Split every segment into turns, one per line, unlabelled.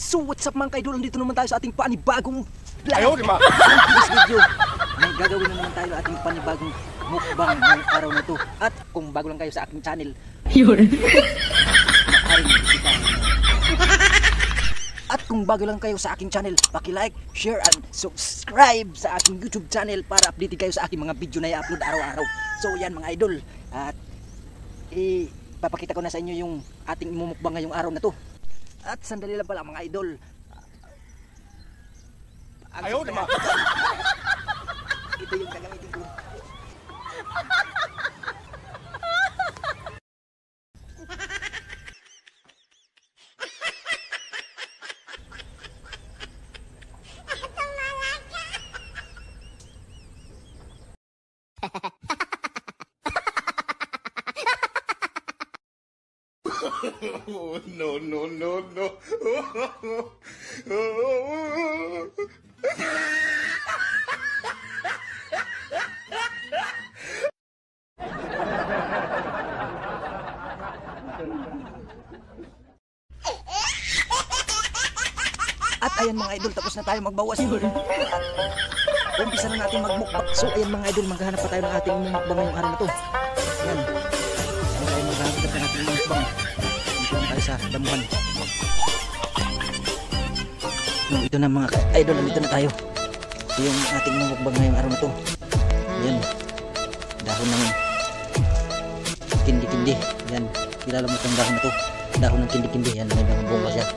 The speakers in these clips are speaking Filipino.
So what's up mga kaidol, dito naman tayo sa ating panibagong vlog.
Ayaw, di ba?
In this video, may gagawin na naman tayo ating panibagong mukbang ngayong araw na to. At kung bago lang kayo sa aking channel, maaaring bisitahin. At kung bago lang kayo sa aking channel, paki-like, share, and subscribe sa aking YouTube channel para updated kayo sa aking mga video na i-upload araw-araw. So yan mga idol, at ipapakita ko na sa inyo yung ating imumukbang ngayong araw na to. At sandali lang pala mga idol.
Ayaw naman.
Ito yung gagamitin ko.
Oh, no, no, no, no.
At ayan mga idol, tapos na tayo magbawas. Umpisa na natin magmukbang. So ayan mga idol, maghahanap pa tayo ng ating mukbang ngayong araw na to. Ayan. Ayan tayo maghahanap ng ating mukbang. Dito na tayo sa damuhan. No, ito na mga idol, nandito na tayo. Ito yung ating mukbang ngayong araw na to. Ayan. Dahon ng kindi-kindi. Ayan. Kilala mo itong dahon na to. Dahon ng kindi-kindi. Ayan, may mga bunga siya.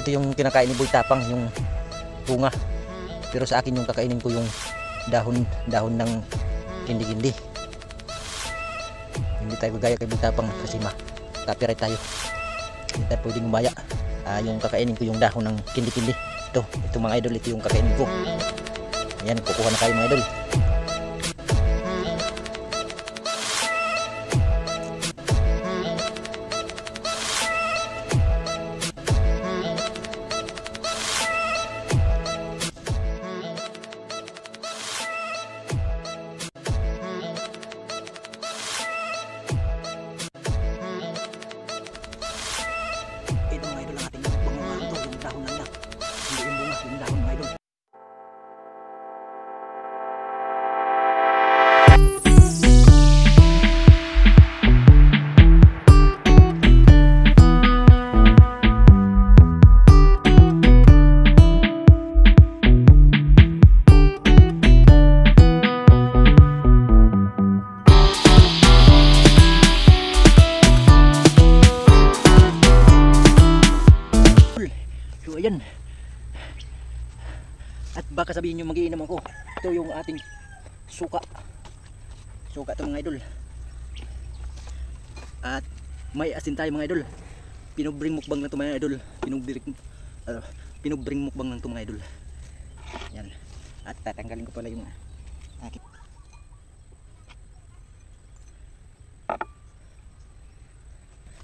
Ito yung kinakain ni Boy Tapang, yung bunga. Pero sa akin yung kakainin ko yung dahon ng kindi-kindi. Hindi tayo gaya kay Boy Tapang kasi copyright tayo. Hindi tayo pwedeng umaya. Yung kakainin ko yung dahon ng kindi-kindi. Ito mga idol, ito yung kakainin ko. Ayan, kukuha na tayo mga idol. So ayan. At baka sabihin nyo mag-iinom ako. Ito yung ating suka. Suka ito mga idol. At may asin tayo mga idol. Pinubring mukbang lang ito mga idol. Pinubring mukbang lang ito mga idol. Yan. At tatanggalin ko pala yung aking.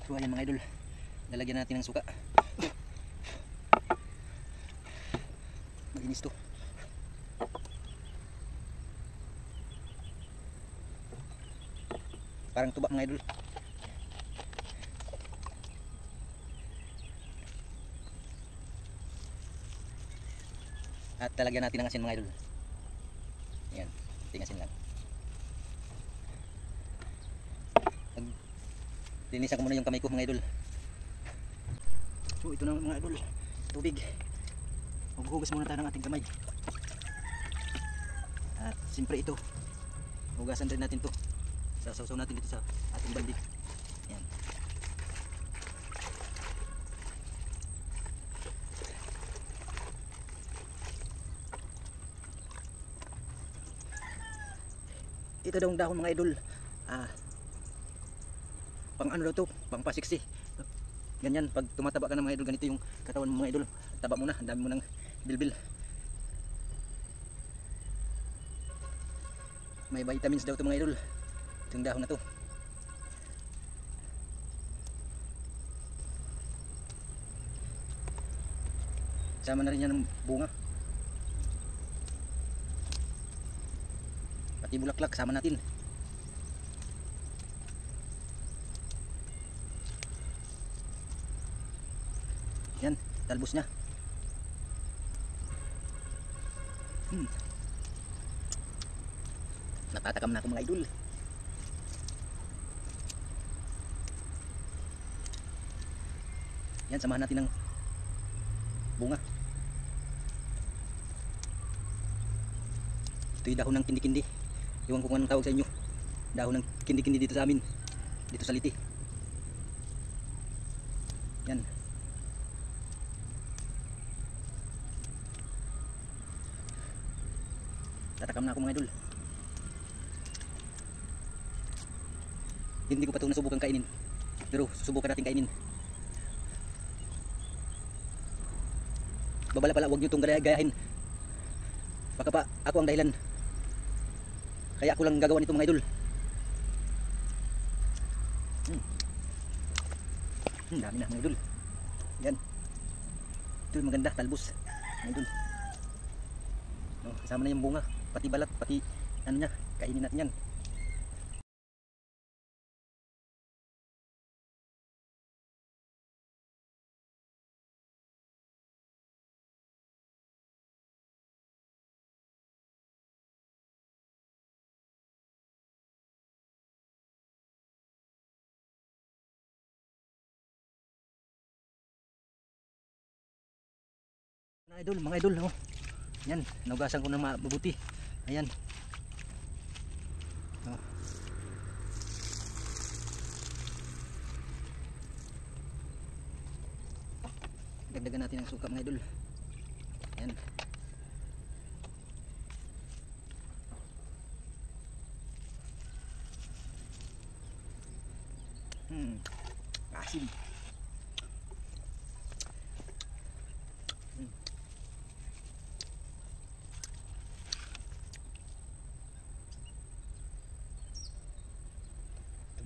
So ayan mga idol. Lalagyan natin ng suka. Maginis to. Parang tuba mga idol. At talagyan natin ng asin mga idol. Ayan, tingasin lang. Linisan ko muna yung kamay ko mga idol. So ito na mga idol, tubig. Maghuhugas muna tayo ng ating kamay. At siyempre ito, hugasan rin natin to. Sasaw natin dito sa ating balde. Yan. Ito daw ang dahon mga idol. Pang ano daw to, pang pasiksi. Ganyan, pag tumataba ka ng mga idol, ganito yung katawan mo mga idol. Taba mo na, ang dami mo ng bilbil. May vitamins daw ito mga idol. Itong dahon na to. Sama na rin yan ng bunga. Pati bulaklak sama natin. Yan, talbos niya. Natatakam na ako mga idol. Yan, samahan natin ng bunga. Ito yung dahon ng kindi-kindi. Iwan ko kung anong tawag sa inyo. Dahon ng kindi-kindi dito sa amin. Dito sa Liti. Yan. Tatakam na ako mga idol. Hindi ko pa ito nasubukan kainin. Pero susubukan natin kainin. Babala pala, huwag nyo itong gayahin. Baka pa ako ang dahilan. Kaya ako lang gagawa nito mga idol. Dami na mga idol. Yan. Ito yung maganda, talbos mga idol. Kasama na yung bunga, pati balat, pati ano niya, kainin natin yan. Mga idol, oh. Yan, naugasan ko na mabuti. Ayan. Oh. Dagdagan natin ang suka mga idol. Ayan. Asim.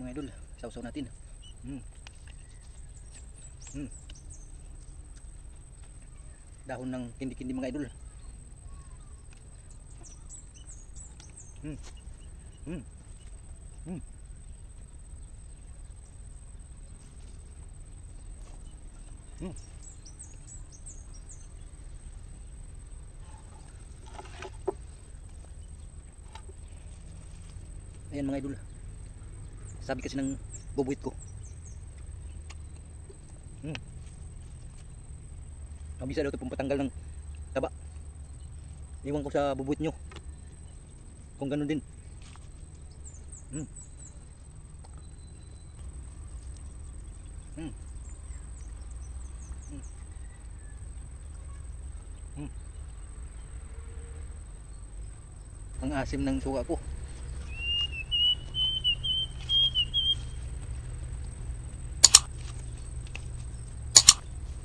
Mga idol, sausaw natin. Dahon ng kindi-kindi mga idol. Ayan mga idol. Sabi kasi ng bubuit ko. Mabisa daw ito pampatanggal ng taba. Iwan ko sa bubuit nyo kung ganun din. Ang asim ng suka ko.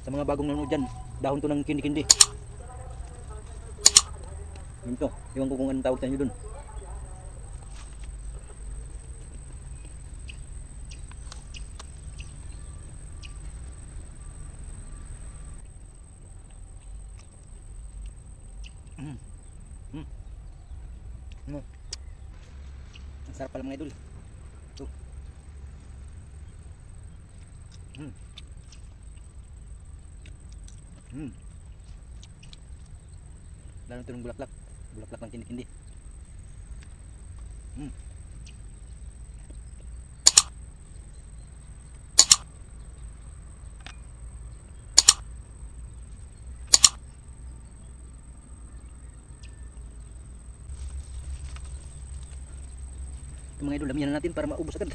Sa mga bagong nanonood dyan, dahon to ng kindi-kindi. Yun to, iwan ko kung anong tawag sa inyo dun. Ang sarap pala mga idol. Ito. Lalo ito ng bulaklak. Bulaklak ng kindi-kindi. Ito mga idol, lamihan natin para maubos agad.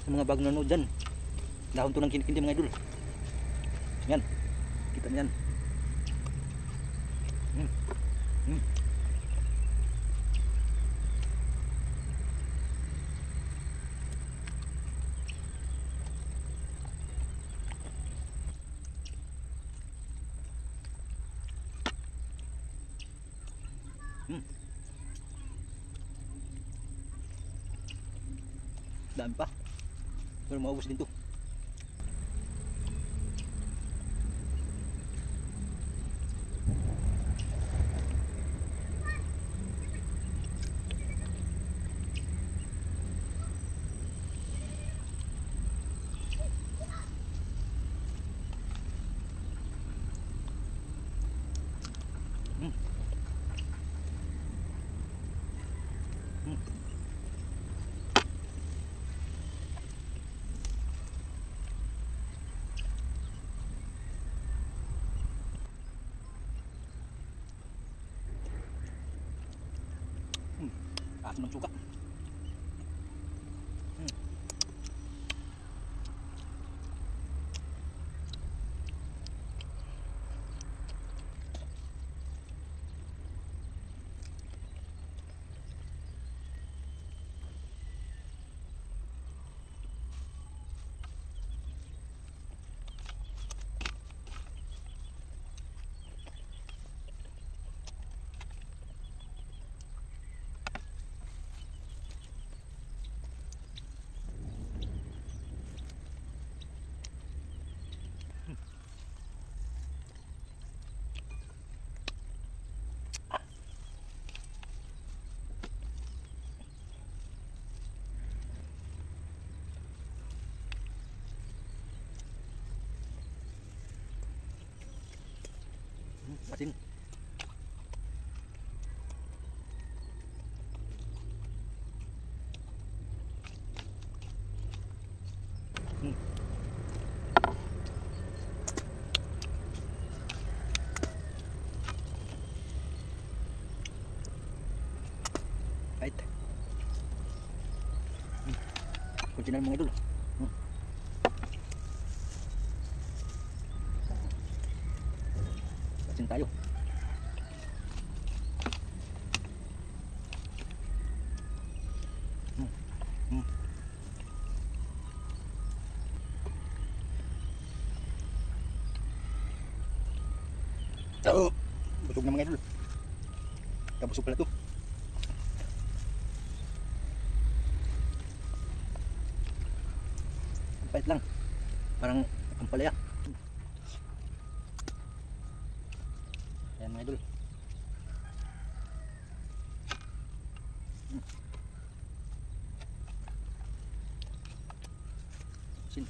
Sa mga bagong nanonood dyan, dahon to ng kindi-kindi mga idol. Yan, kita mo yan. Dami pa. Pero maubos din to. asin ng suka. Asin. Right. Kunti na lang mga idol. Asin tayo. Oh, busog na mga idol. Kabusog pala to. Ang pait lang. Parang ampalaya. Ayan mga idol. Asin.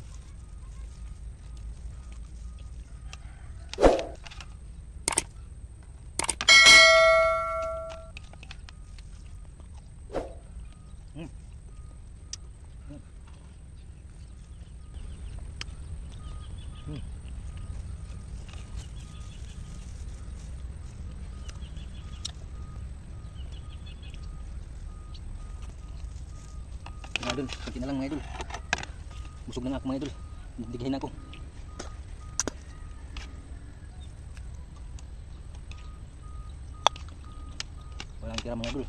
Mga idol, kunti na lang mga idol. Busog na nga ako mga idol. Didigahin ako. Walang tira mga idol.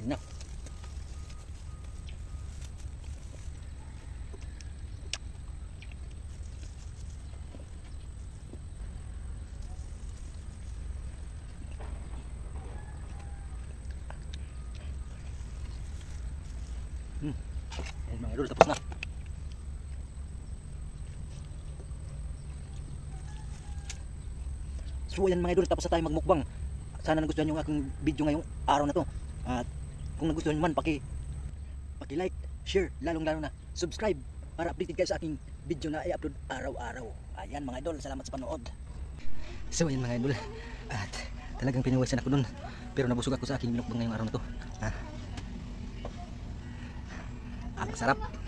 Yun na. Ayan mga idol, tapos na. So ayan mga idol, tapos na tayo magmukbang. Sana nagustuhan yung aking video ngayong araw na to. At kung nagustuhan nyo man, paki-like, share, lalong-lalo na subscribe para updated kayo sa aking video na i-upload araw-araw. Ayan mga idol, salamat sa panood. So ayan mga idol, at talagang pinawisan ako dun, pero nabusog ako sa aking minukbang ngayong araw na to. Ang sarap.